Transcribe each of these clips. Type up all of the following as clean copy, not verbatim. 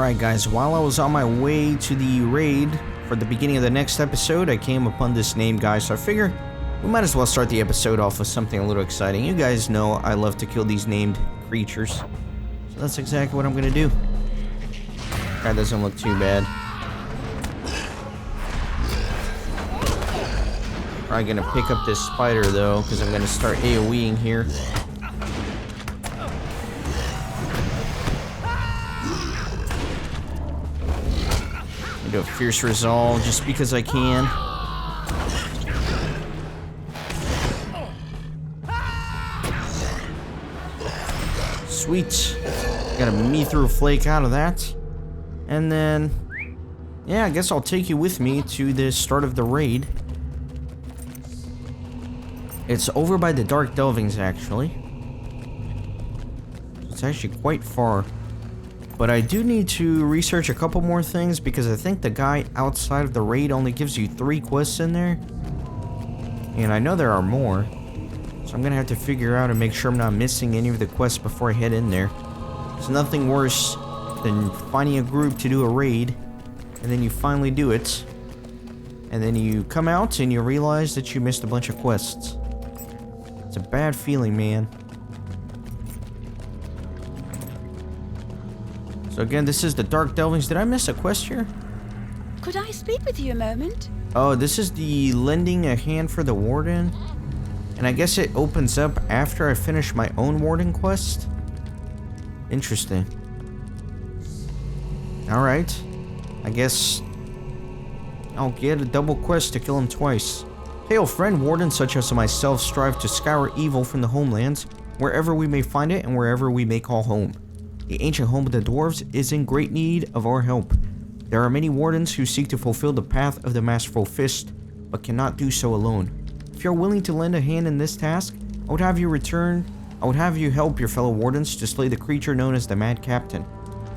Alright guys, while I was on my way to the raid for the beginning of the next episode, I came upon this name, guys, so I figure we might as well start the episode off with something a little exciting. You guys know I love to kill these named creatures, so that's exactly what I'm gonna do. That doesn't look too bad. Probably gonna pick up this spider though, because I'm gonna start AoEing here. Do a fierce resolve just because I can. Sweet. Got a mithril flake out of that. And then, yeah, I guess I'll take you with me to the start of the raid. It's over by the Dark Delvings, actually. It's actually quite far. But I do need to research a couple more things because I think the guy outside of the raid only gives you 3 quests in there. And I know there are more. So I'm gonna have to figure out and make sure I'm not missing any of the quests before I head in there. There's nothing worse than finding a group to do a raid, and then you finally do it. And then you come out and you realize that you missed a bunch of quests. It's a bad feeling, man. So again, this is the Dark Delvings. Did I miss a quest here? Could I speak with you a moment? Oh, this is the lending a hand for the Warden. And I guess it opens up after I finish my own Warden quest. Interesting. Alright. I guess I'll get a double quest to kill him twice. Hail friend, Warden such as myself strive to scour evil from the homelands, wherever we may find it and wherever we may call home. The ancient home of the dwarves is in great need of our help. There are many wardens who seek to fulfill the path of the masterful fist, but cannot do so alone. If you are willing to lend a hand in this task, I would have you help your fellow wardens to slay the creature known as the Mad Captain.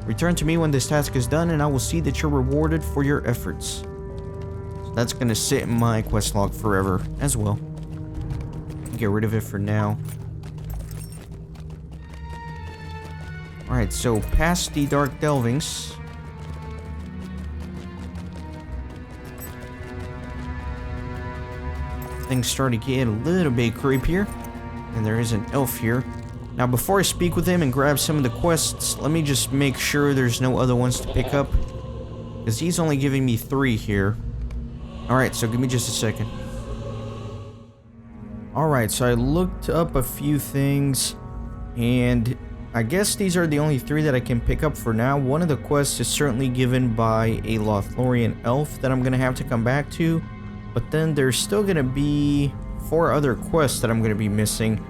Return to me when this task is done, and I will see that you're rewarded for your efforts. So that's gonna sit in my quest log forever as well. Get rid of it for now. Alright, so past the Dark Delvings. Things start to get a little bit creepier. And there is an elf here. Now before I speak with him and grab some of the quests, let me just make sure there's no other ones to pick up. Because he's only giving me 3 here. Alright, so give me just a second. Alright, so I looked up a few things. And I guess these are the only 3 that I can pick up for now. One of the quests is certainly given by a Lothlorian elf that I'm going to have to come back to. But then there's still going to be 4 other quests that I'm going to be missing.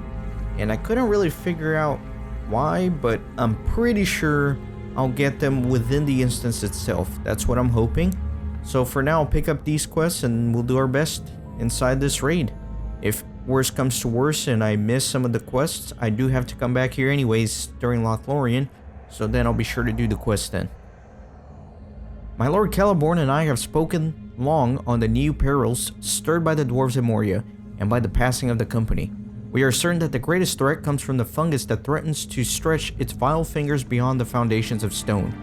And I couldn't really figure out why, but I'm pretty sure I'll get them within the instance itself. That's what I'm hoping. So for now, I'll pick up these quests and we'll do our best inside this raid. If worse comes to worse and I miss some of the quests, I do have to come back here anyways during Lothlorien, so then I'll be sure to do the quest then. My Lord Celeborn and I have spoken long on the new perils stirred by the dwarves in Moria and by the passing of the company. We are certain that the greatest threat comes from the fungus that threatens to stretch its vile fingers beyond the foundations of stone.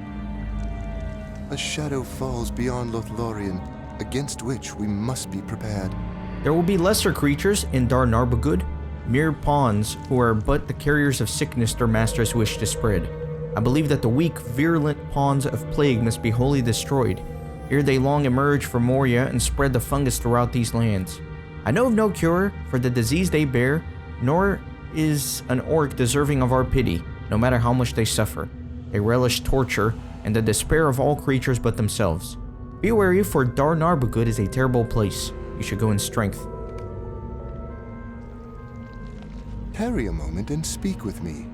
A shadow falls beyond Lothlorien, against which we must be prepared. There will be lesser creatures in Narbugud, mere pawns who are but the carriers of sickness their masters wish to spread. I believe that the weak, virulent pawns of plague must be wholly destroyed, ere they long emerge from Moria and spread the fungus throughout these lands. I know of no cure for the disease they bear, nor is an orc deserving of our pity, no matter how much they suffer. They relish torture and the despair of all creatures but themselves. Be wary, for Narbugud is a terrible place. You should go in strength. Tarry a moment and speak with me.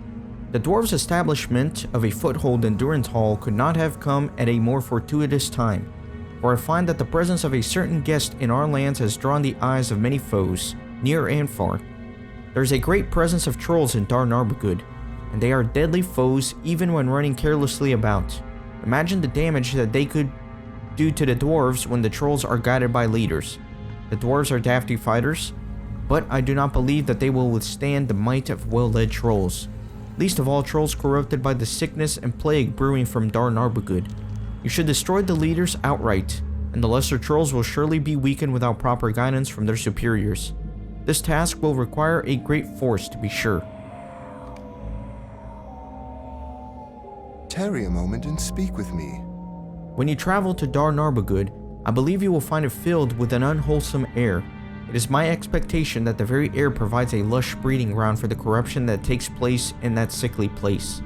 The dwarves' establishment of a foothold in Durance Hall could not have come at a more fortuitous time, for I find that the presence of a certain guest in our lands has drawn the eyes of many foes, near and far. There is a great presence of trolls in Narbugud, and they are deadly foes even when running carelessly about. Imagine the damage that they could do to the dwarves when the trolls are guided by leaders. The dwarves are dafty fighters, but I do not believe that they will withstand the might of well-led trolls. least of all trolls corrupted by the sickness and plague brewing from Narbugud. You should destroy the leaders outright, and the lesser trolls will surely be weakened without proper guidance from their superiors. This task will require a great force, to be sure. Tarry a moment and speak with me. When you travel to Narbugud, I believe you will find it filled with an unwholesome air. It is my expectation that the very air provides a lush breeding ground for the corruption that takes place in that sickly place.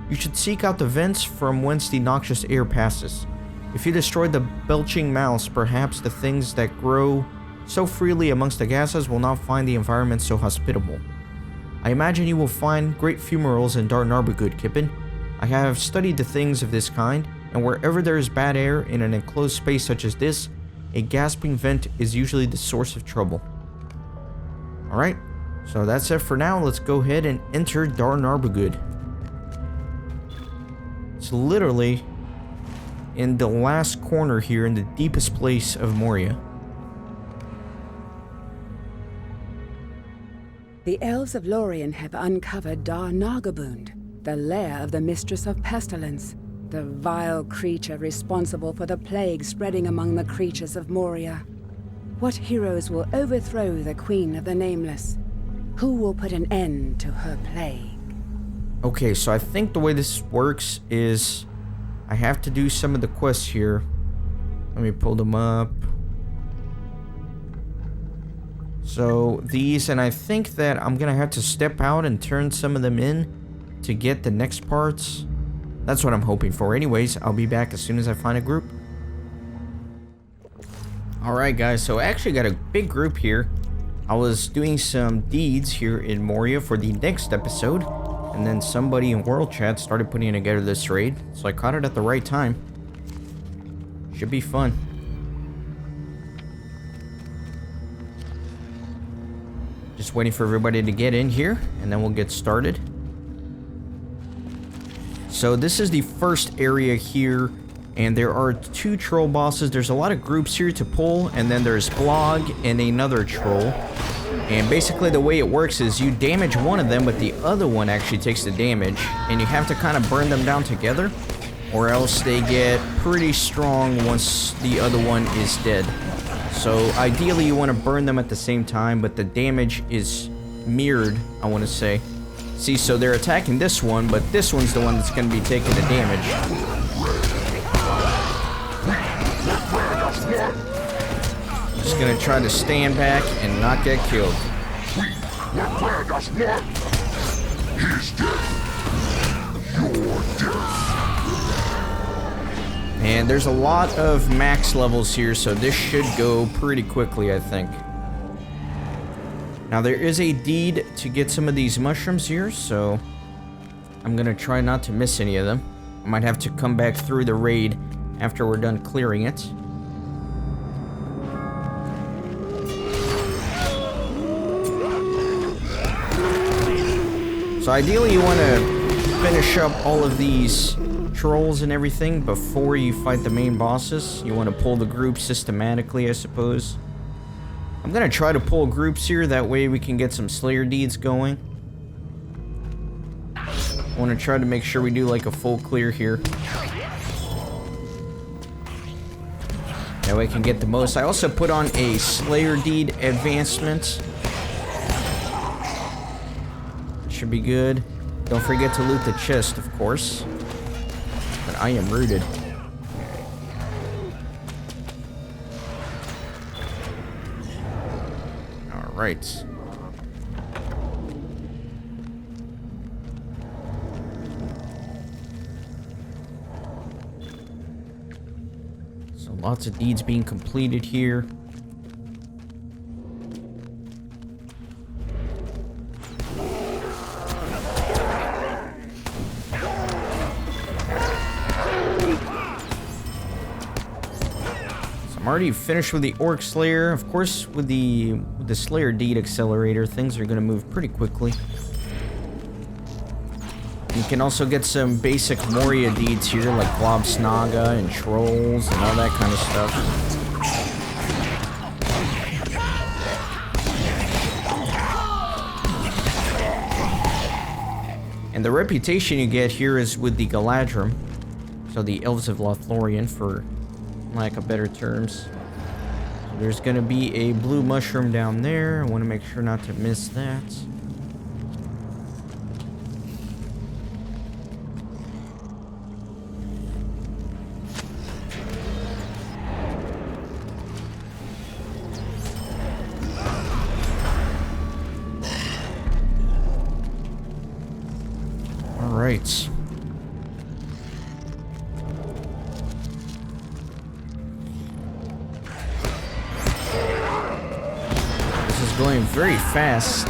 You should seek out the vents from whence the noxious air passes. If you destroy the belching mouths, perhaps the things that grow so freely amongst the gases will not find the environment so hospitable. I imagine you will find great fumaroles in Narbugud, Kippen. I have studied the things of this kind, and wherever there is bad air in an enclosed space such as this, a gasping vent is usually the source of trouble. Alright, so that's it for now. Let's go ahead and enter Narbugud. It's literally in the last corner here, in the deepest place of Moria. The elves of Lorien have uncovered Narbugud, the lair of the Mistress of Pestilence, the vile creature responsible for the plague spreading among the creatures of Moria. What heroes will overthrow the Queen of the Nameless? Who will put an end to her plague? Okay, so I think the way this works is I have to do some of the quests here. Let me pull them up. So these, and I think that I'm gonna have to step out and turn some of them in to get the next parts. That's what I'm hoping for. Anyways, I'll be back as soon as I find a group. Alright guys, so I actually got a big group here. I was doing some deeds here in Moria for the next episode, and then somebody in World Chat started putting together this raid, so I caught it at the right time. Should be fun. Just waiting for everybody to get in here, and then we'll get started. So this is the first area here, and there are 2 troll bosses. There's a lot of groups here to pull, and then there's Blog and another troll. And basically the way it works is you damage one of them, but the other one actually takes the damage, and you have to kind of burn them down together, or else they get pretty strong once the other one is dead. So ideally you want to burn them at the same time, but the damage is mirrored, I want to say. See, so they're attacking this one, but this one's the one that's going to be taking the damage. Just going to try to stand back and not get killed. And there's a lot of max levels here, so this should go pretty quickly, I think. Now, there is a deed to get some of these mushrooms here, so I'm gonna try not to miss any of them. I might have to come back through the raid after we're done clearing it. So ideally you want to finish up all of these trolls and everything before you fight the main bosses. You want to pull the group systematically, I suppose. I'm gonna try to pull groups here, that way we can get some Slayer deeds going. I want to try to make sure we do like a full clear here. That way I can get the most. I also put on a Slayer deed advancement. Should be good. Don't forget to loot the chest, of course. But I am rooted. Right. So lots of deeds being completed here. I'm already finished with the Orc Slayer. Of course, with the Slayer Deed Accelerator, things are going to move pretty quickly. You can also get some basic Moria deeds here, like Globsnaga and Trolls and all that kind of stuff. And And the reputation you get here is with the Galadrim. So the Elves of Lothlorien, for lack of better terms. So there's gonna be a blue mushroom down there. I want to make sure not to miss that. Alright. This is going very fast.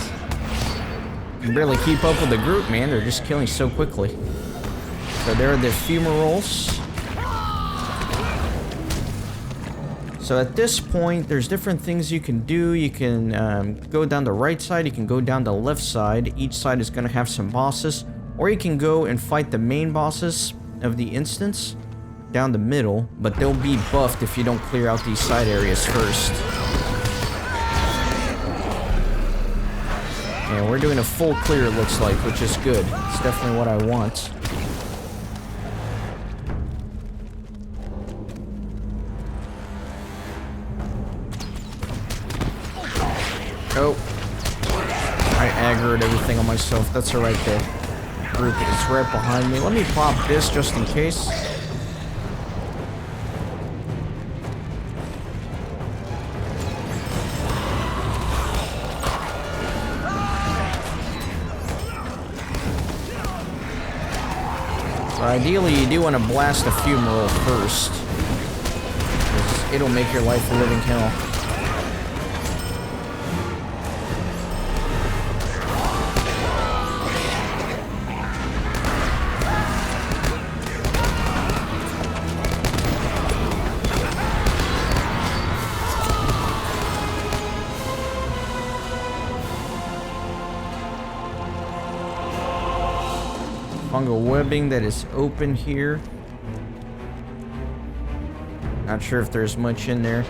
You can barely keep up with the group, man. They're just killing so quickly. So there are the fumaroles. So at this point, there's different things you can do. You can go down the right side. You can go down the left side. Each side is going to have some bosses. Or you can go and fight the main bosses of the instance down the middle, but they'll be buffed if you don't clear out these side areas first. And we're doing a full clear, it looks like, which is good. It's definitely what I want. Oh. I aggroed everything on myself. That's alright though. Group is right behind me. Let me pop this just in case. So ideally, you do want to blast a fumarole first. It'll make your life a living hell. Fungal webbing that is open here. Not sure if there's much in there.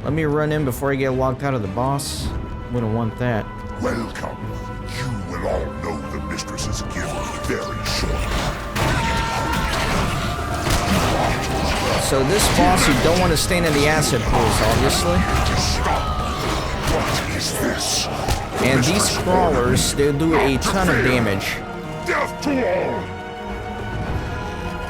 Let me run in before I get locked out of the boss. Wouldn't want that. Welcome. You will all know the mistress's gift very shortly. So this boss, you don't want to stand in the acid pools, obviously. What is this? And these crawlers, they'll do a ton of damage. Death to all!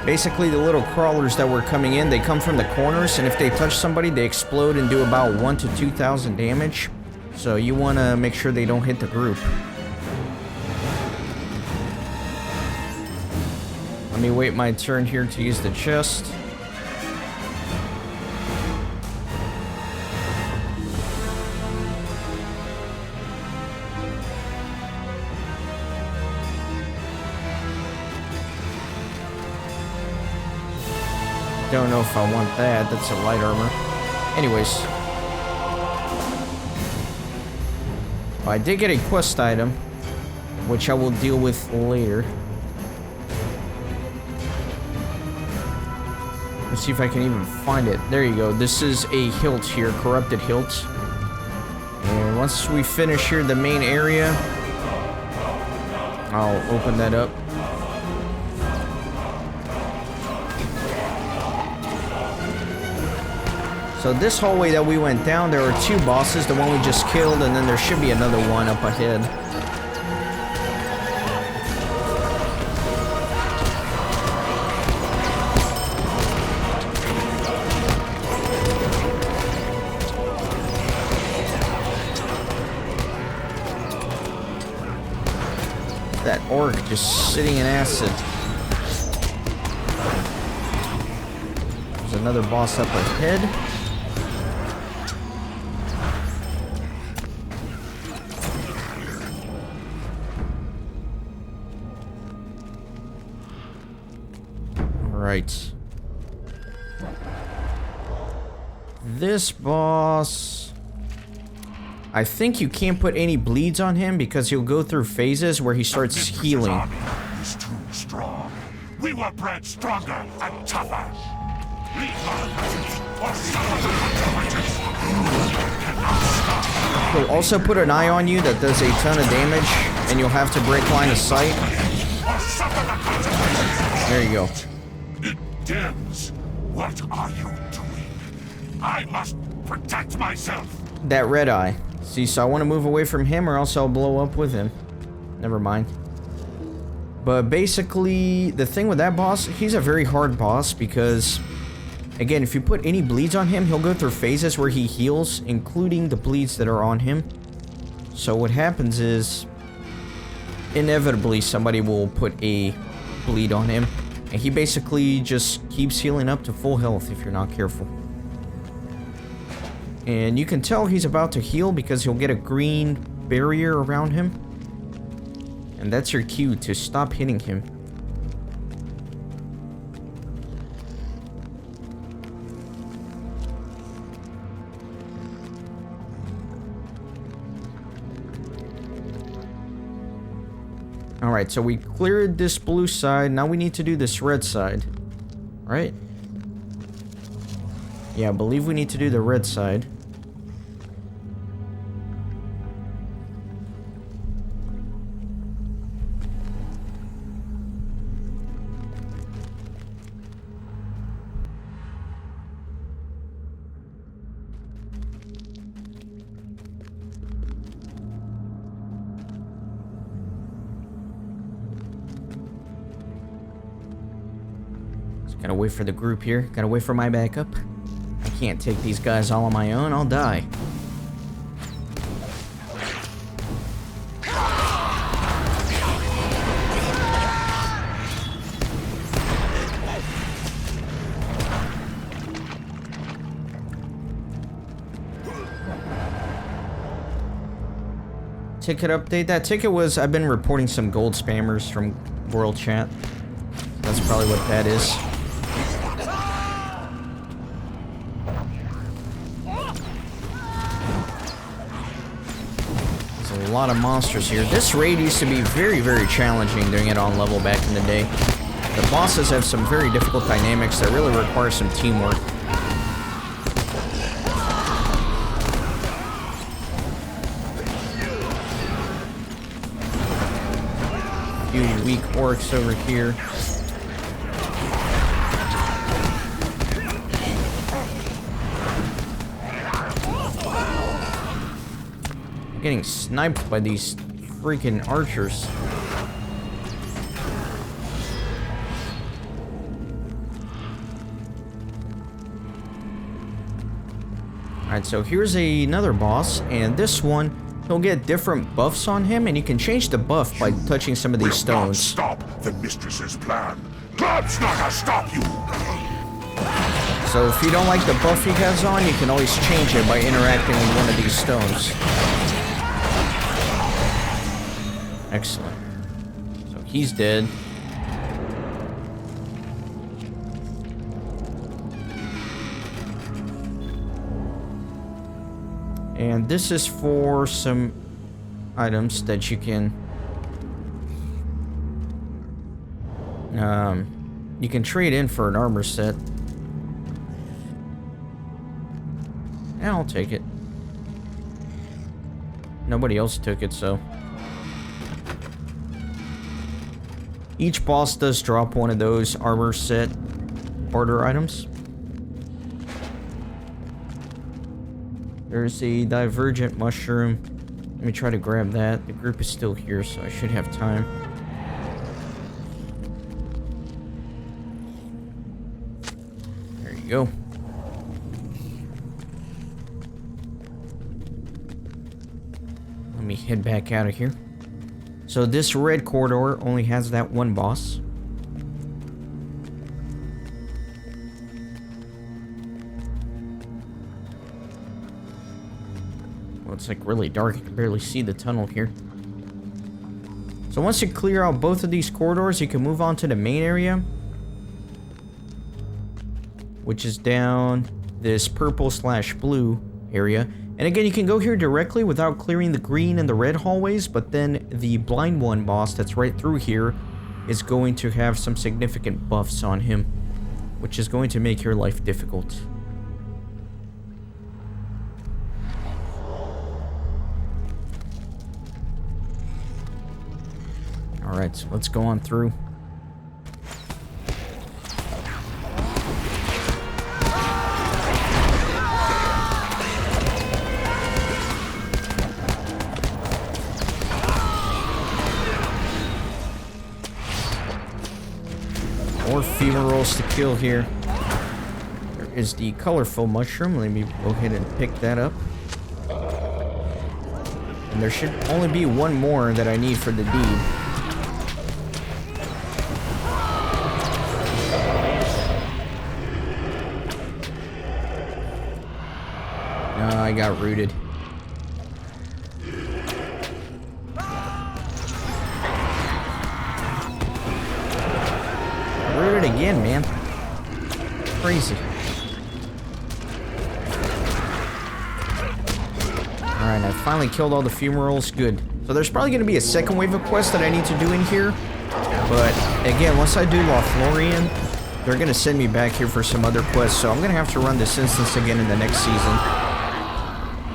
Basically, the little crawlers that were coming in, they come from the corners, and if they touch somebody, they explode and do about 1,000 to 2,000 damage. So you want to make sure they don't hit the group. Let me wait my turn here to use the chest. Don't know if I want that. That's a light armor. Anyways. I did get a quest item, which I will deal with later. Let's see if I can even find it. There you go. This is a hilt here, Corrupted Hilt. And once we finish here the main area, I'll open that up. So this hallway that we went down, there are two bosses, the one we just killed, and then there should be another one up ahead. That orc just sitting in acid. There's another boss up ahead. Right. This boss, I think you can't put any bleeds on him because he'll go through phases where he starts healing. Is too strong. We were bred stronger and tougher. He'll also put an eye on you that does a ton of damage, and you'll have to break line of sight. or suffer the consequences. There you go. It dims. What are you doing? I must protect myself. That red eye. See, so I want to move away from him or else I'll blow up with him. Never mind. But basically, the thing with that boss, he's a very hard boss because, again, if you put any bleeds on him, he'll go through phases where he heals, including the bleeds that are on him. So what happens is, inevitably, somebody will put a bleed on him, and he basically just keeps healing up to full health if you're not careful. And you can tell he's about to heal because he'll get a green barrier around him. And that's your cue to stop hitting him. Alright, so we cleared this blue side. Now we need to do this red side. Right? Yeah, I believe we need to do the red side. Gotta wait for the group here. Gotta wait for my backup. I can't take these guys all on my own. I'll die. Ticket update. That ticket was, I've been reporting some gold spammers from World Chat. That's probably what that is. There's a lot of monsters here. This raid used to be very, very challenging doing it on level back in the day. The bosses have some very difficult dynamics that really require some teamwork. Few weak orcs over here. I'm getting sniped by these freaking archers. Alright, so here's another boss, and this one, he'll get different buffs on him, and you can change the buff by touching some of these stones. Stop the mistress's plan. God's not gonna stop you. So if you don't like the buff he has on, you can always change it by interacting with one of these stones. Excellent. So he's dead. And this is for some items that you can trade in for an armor set. And I'll take it. Nobody else took it, so. Each boss does drop one of those armor set barter items. There's a Divergent Mushroom. Let me try to grab that. The group is still here, so I should have time. There you go. Let me head back out of here. So this red corridor only has that one boss. It's like really dark. You can barely see the tunnel here. So once you clear out both of these corridors, you can move on to the main area, which is down this purple/blue area. And again, you can go here directly without clearing the green and the red hallways, but then the blind one boss that's right through here is going to have some significant buffs on him, which is going to make your life difficult. Alright, let's go on through. More fumaroles to kill here. There is the colorful mushroom. Let me go ahead and pick that up. And there should only be one more that I need for the deed. No, I got rooted. Rooted again, man. Crazy. Alright, I finally killed all the fumaroles. Good. So there's probably going to be a second wave of quests that I need to do in here. But, again, once I do Lothlorien, they're going to send me back here for some other quests. So I'm going to have to run this instance again in the next season.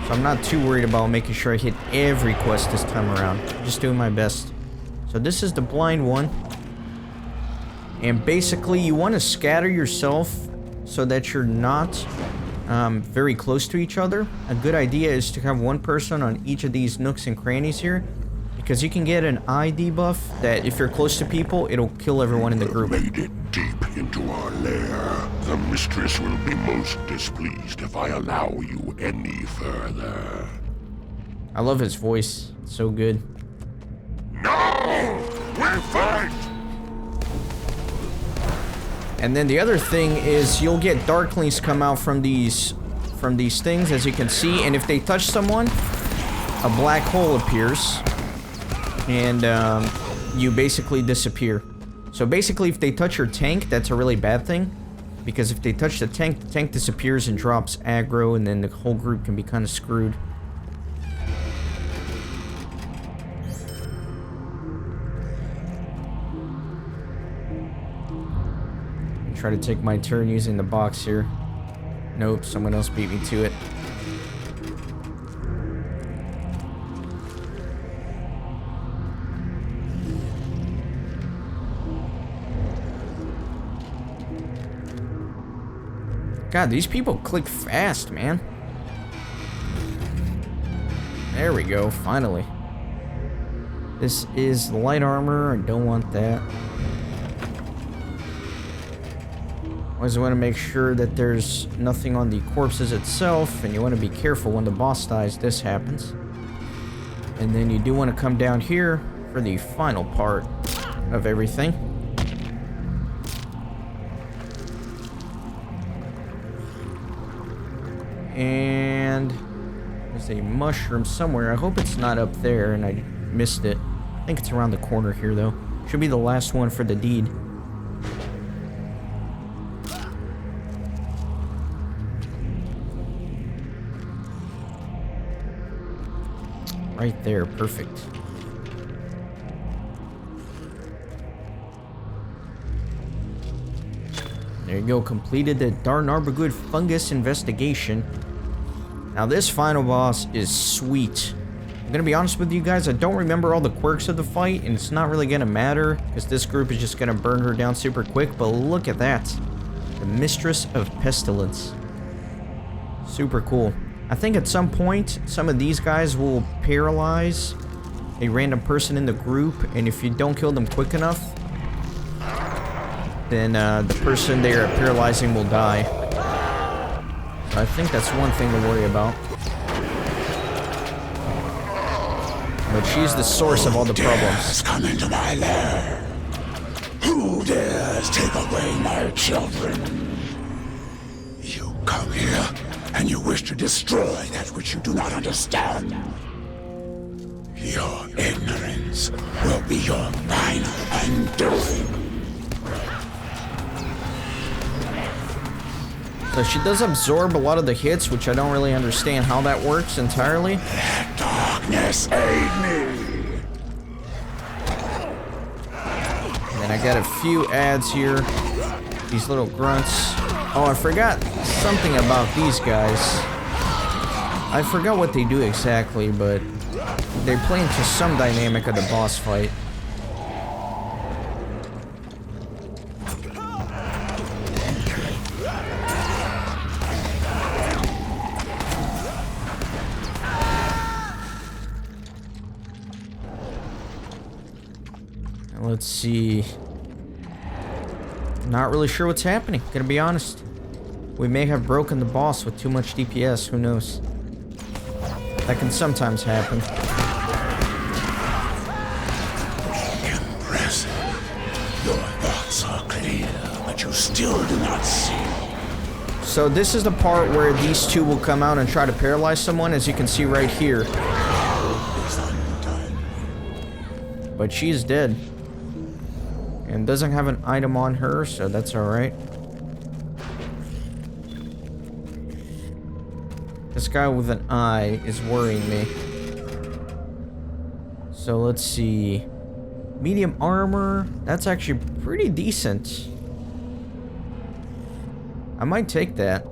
So I'm not too worried about making sure I hit every quest this time around. I'm just doing my best. So this is the blind one. And basically, you want to scatter yourself so that you're not very close to each other. A good idea is to have one person on each of these nooks and crannies here, because you can get an eye debuff that if you're close to people, it'll kill everyone in the group. Made it deep into our lair. The mistress will be most displeased if I allow you any further. I love his voice. It's so good. No! We fight! And then the other thing is you'll get darklings come out from these things, as you can see, and if they touch someone, a black hole appears, and you basically disappear. So basically, if they touch your tank, that's a really bad thing, because if they touch the tank disappears and drops aggro, and then the whole group can be kind of screwed. Try to take my turn using the box here. Nope, someone else beat me to it. God, these people click fast, man. There we go, finally. This is light armor. I don't want that. Always want to make sure that there's nothing on the corpses itself, and you want to be careful when the boss dies. This happens. And then you do want to come down here for the final part of everything. And there's a mushroom somewhere. I hope it's not up there and I missed it. I think it's around the corner here, though. Should be the last one for the deed. Right there, perfect. There you go, completed the Narbugud fungus investigation. Now this final boss is sweet. I'm gonna be honest with you guys, I don't remember all the quirks of the fight, and it's not really gonna matter, because this group is just gonna burn her down super quick, but look at that. The Mistress of Pestilence. Super cool. I think at some point, some of these guys will paralyze a random person in the group, and if you don't kill them quick enough, then the person they are paralyzing will die. So I think that's one thing to worry about. But she's the source of all the problems. Come into my lair. Who dares take away my children? You come here, and you wish to destroy that which you do not understand. Your ignorance will be your final undoing. So she does absorb a lot of the hits, which I don't really understand how that works entirely. Let darkness aid me. And then I got a few ads here. These little grunts. Oh, I forgot something about these guys. I forgot what they do exactly, but they play into some dynamic of the boss fight. Let's see. Not really sure what's happening, gonna be honest. We may have broken the boss with too much DPS, who knows. That can sometimes happen. Impressive. Your thoughts are clear, but you still do not see. So this is the part where these two will come out and try to paralyze someone, as you can see right here. But she's dead. And doesn't have an item on her, so that's alright. This guy with an eye is worrying me. So let's see. Medium armor. That's actually pretty decent. I might take that.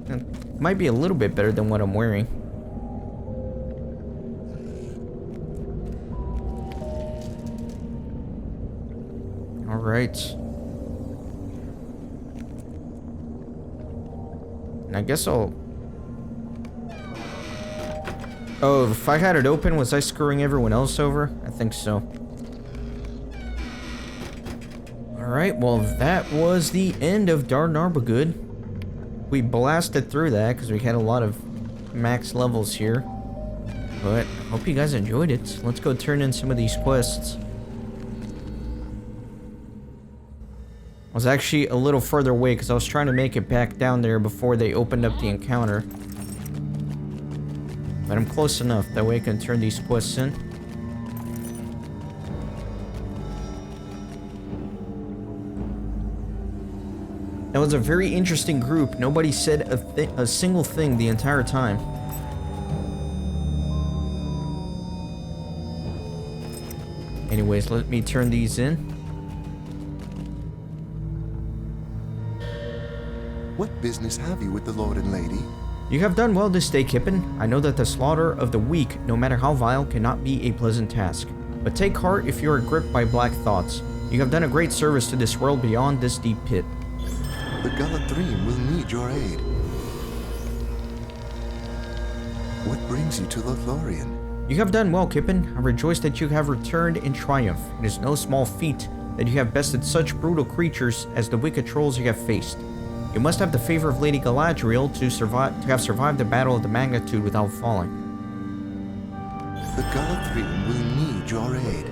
It might be a little bit better than what I'm wearing. Alright. And I guess I'll... Oh, if I had it open, was I screwing everyone else over? I think so. Alright, well that was the end of Narbugud. We blasted through that because we had a lot of max levels here. But I hope you guys enjoyed it. Let's go turn in some of these quests. I was actually a little further away because I was trying to make it back down there before they opened up the encounter. But I'm close enough, that way I can turn these quests in. That was a very interesting group. Nobody said a single thing the entire time. Anyways, let me turn these in. What business have you with the Lord and Lady? You have done well this day, Kippen. I know that the slaughter of the weak, no matter how vile, cannot be a pleasant task. But take heart if you are gripped by black thoughts. You have done a great service to this world beyond this deep pit. The Galadrim will need your aid. What brings you to Lothlorien? You have done well, Kippen. I rejoice that you have returned in triumph. It is no small feat that you have bested such brutal creatures as the wicked trolls you have faced. You must have the favor of Lady Galadriel to have survived the battle of the magnitude without falling. The Galadrim will need your aid.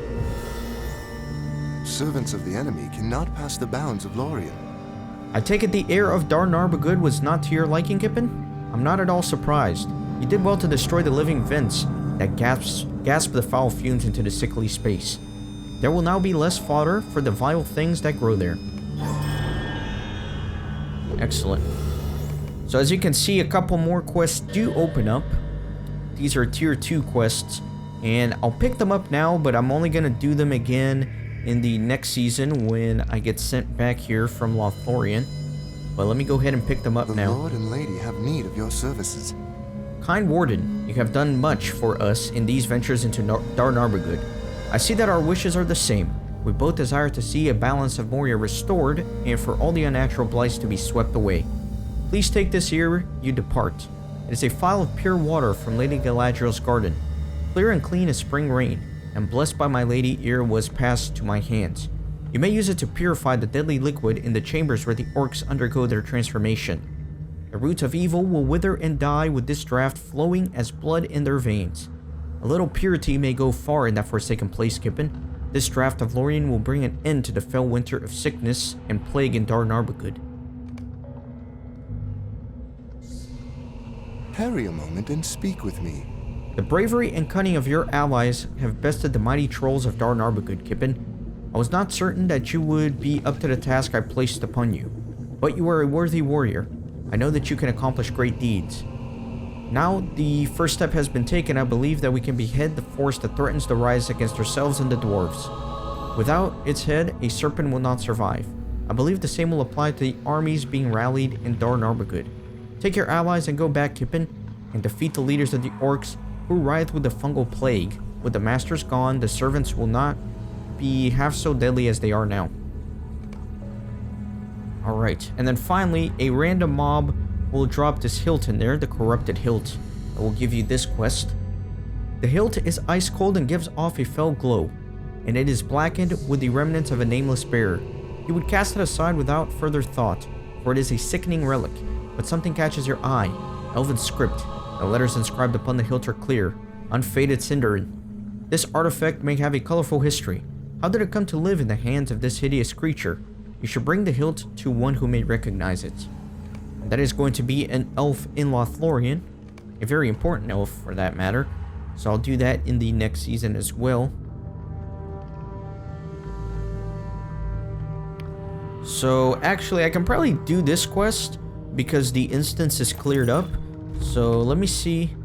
Servants of the enemy cannot pass the bounds of Lorien. I take it the air of Narbugud was not to your liking, Kippen? I'm not at all surprised. You did well to destroy the living vents that gasp the foul fumes into the sickly space. There will now be less fodder for the vile things that grow there. Excellent. So as you can see, a couple more quests do open up. These are tier 2 quests, and I'll pick them up now, but I'm only going to do them again in the next season when I get sent back here from Lothlorien. But let me go ahead and pick them up now. The Lord and Lady have need of your services. Kind Warden, you have done much for us in these ventures into Narbugud. I see that our wishes are the same. We both desire to see a balance of Moria restored and for all the unnatural blights to be swept away. Please take this ere you depart. It is a phial of pure water from Lady Galadriel's garden, clear and clean as spring rain, and blessed by my lady ere was passed to my hands. You may use it to purify the deadly liquid in the chambers where the orcs undergo their transformation. The roots of evil will wither and die with this draught flowing as blood in their veins. A little purity may go far in that forsaken place, Kippen. This draught of Lorien will bring an end to the fell winter of sickness and plague in Narbugud. Tarry a moment and speak with me. The bravery and cunning of your allies have bested the mighty trolls of Narbugud, Kippen. I was not certain that you would be up to the task I placed upon you, but you are a worthy warrior. I know that you can accomplish great deeds. Now the first step has been taken. I believe that we can behead the force that threatens to rise against ourselves and the dwarves. Without its head, a serpent will not survive. I believe the same will apply to the armies being rallied in Narbugud. Take your allies and go back, Kippen, and defeat the leaders of the orcs who writhe with the fungal plague. With the masters gone, the servants will not be half so deadly as they are now. Alright, and then finally, a random mob will drop this hilt in there, the Corrupted Hilt. I will give you this quest. The hilt is ice cold and gives off a fell glow. and it is blackened with the remnants of a nameless bearer. You would cast it aside without further thought, for it is a sickening relic, but something catches your eye. Elven script. The letters inscribed upon the hilt are clear, unfaded cinderin. This artifact may have a colorful history. How did it come to live in the hands of this hideous creature? You should bring the hilt to one who may recognize it. And that is going to be an elf in Lothlorien, a very important elf for that matter, so I'll do that in the next season as well. So actually I can probably do this quest because the instance is cleared up, so let me see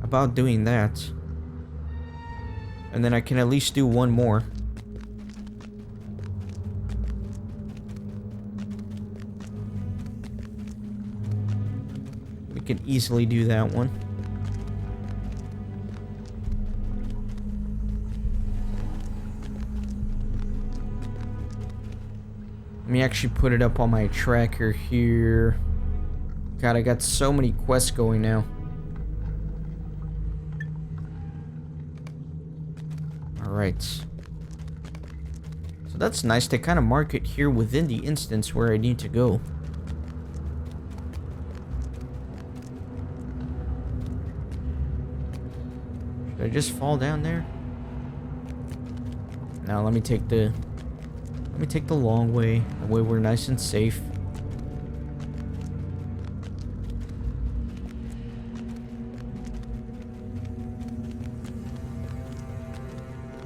about doing that, and then I can at least do one more. We can easily do that one. Let me actually put it up on my tracker here. God, I got so many quests going now. Alright. So that's nice. They kind of mark it here within the instance where I need to go. Should I just fall down there? Now let me take the long way. That way we're nice and safe.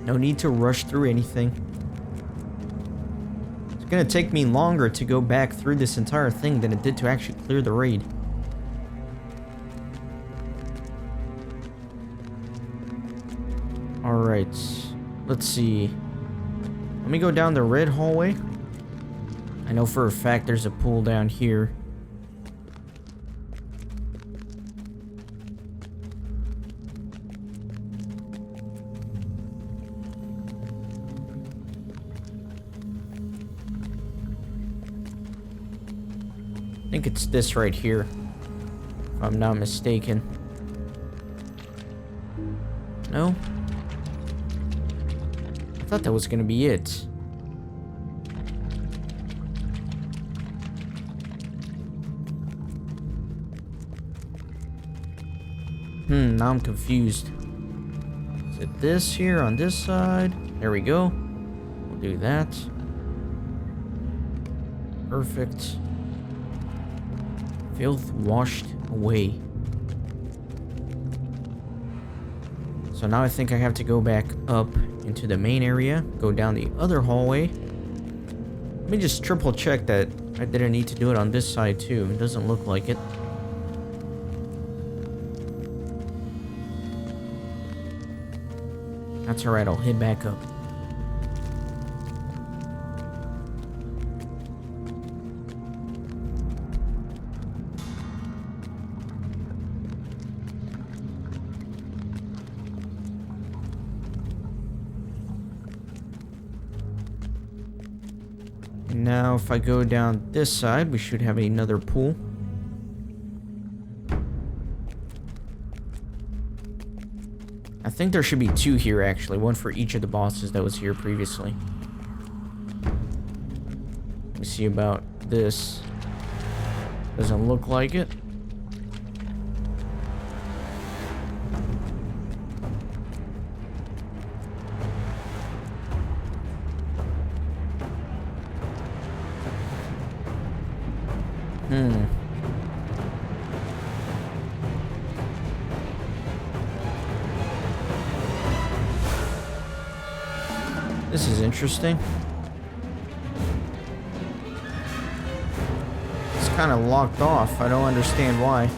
No need to rush through anything. It's gonna take me longer to go back through this entire thing than it did to actually clear the raid. Alright, let's see. Let me go down the red hallway. I know for a fact there's a pool down here. I think it's this right here, if I'm not mistaken. No? I thought that was gonna be it. Now I'm confused. Is it this here on this side? There we go. We'll do that. Perfect. Filth washed away. So now I think I have to go back up into the main area, go down the other hallway. Let me just triple check that I didn't need to do it on this side too. It doesn't look like it. That's alright, I'll head back up. And now if I go down this side, we should have another pool. I think there should be two here actually, one for each of the bosses that was here previously. Let me see about this. Doesn't look like it. This is interesting. It's kind of locked off. I don't understand why.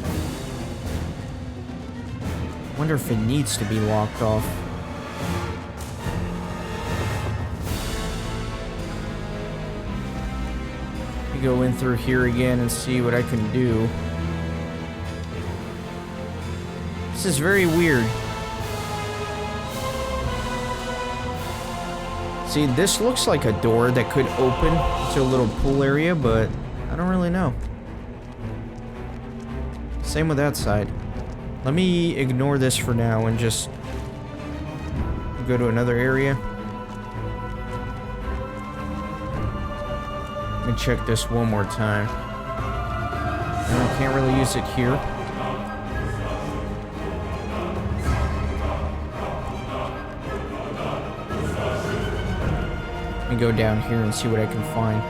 Wonder if it needs to be locked off. Let me go in through here again and see what I can do. This is very weird. See, this looks like a door that could open to a little pool area, but I don't really know. Same with that side. Let me ignore this for now and just go to another area. Let me check this one more time. No, can't really use it here. Let me go down here and see what I can find.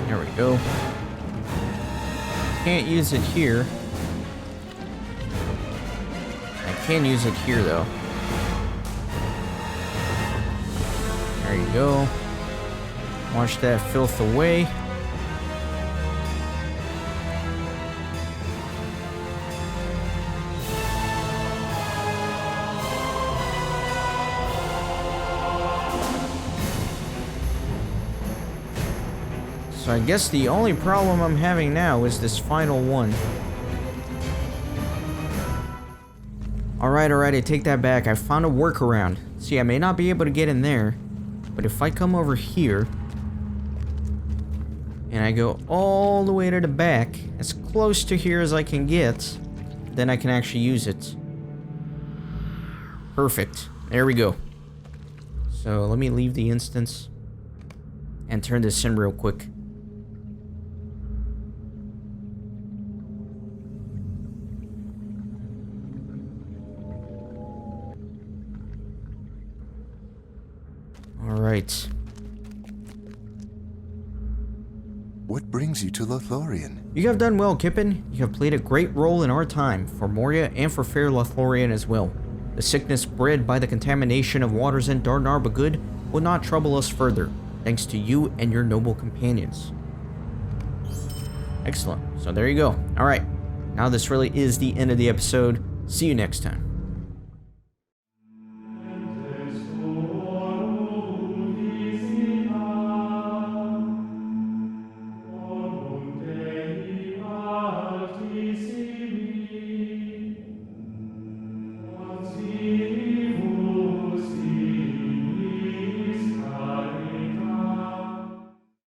There we go. Can't use it here. I can use it here though. There you go. Wash that filth away. So I guess the only problem I'm having now is this final one. Alright, I take that back. I found a workaround. See, I may not be able to get in there, but if I come over here, and I go all the way to the back, as close to here as I can get, then I can actually use it. Perfect. There we go. So let me leave the instance and turn this in real quick. Alright. What brings you to Lothlorien? You have done well, Kippen. You have played a great role in our time, for Moria and for fair Lothlorien as well. The sickness bred by the contamination of waters in Narbugud will not trouble us further, thanks to you and your noble companions. Excellent. So there you go. Alright. Now this really is the end of the episode. See you next time.